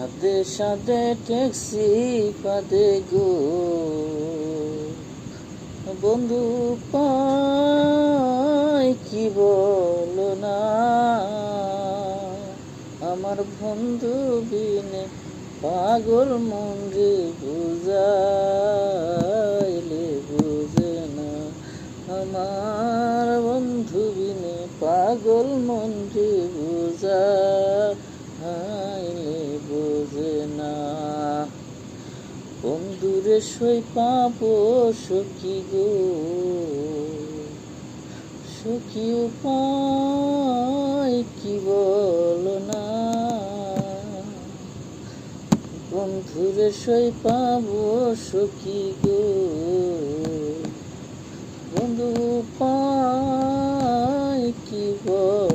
সাদে সাদে taxi পাদে গো, বন্ধু পাই কি বলো না, আমার বন্ধু বিনে পাগল মন রে বুঝাইলে বুঝে না, আমার বন্ধু বিনে পাগল মন রে বুঝাইলে বুঝে না। বন্ধুরে সই পাবো সখী গো, সখী উপায় কি বলো না, বন্ধুরে সই পাবো সখী গো, বন্ধু উপায় কি বলো।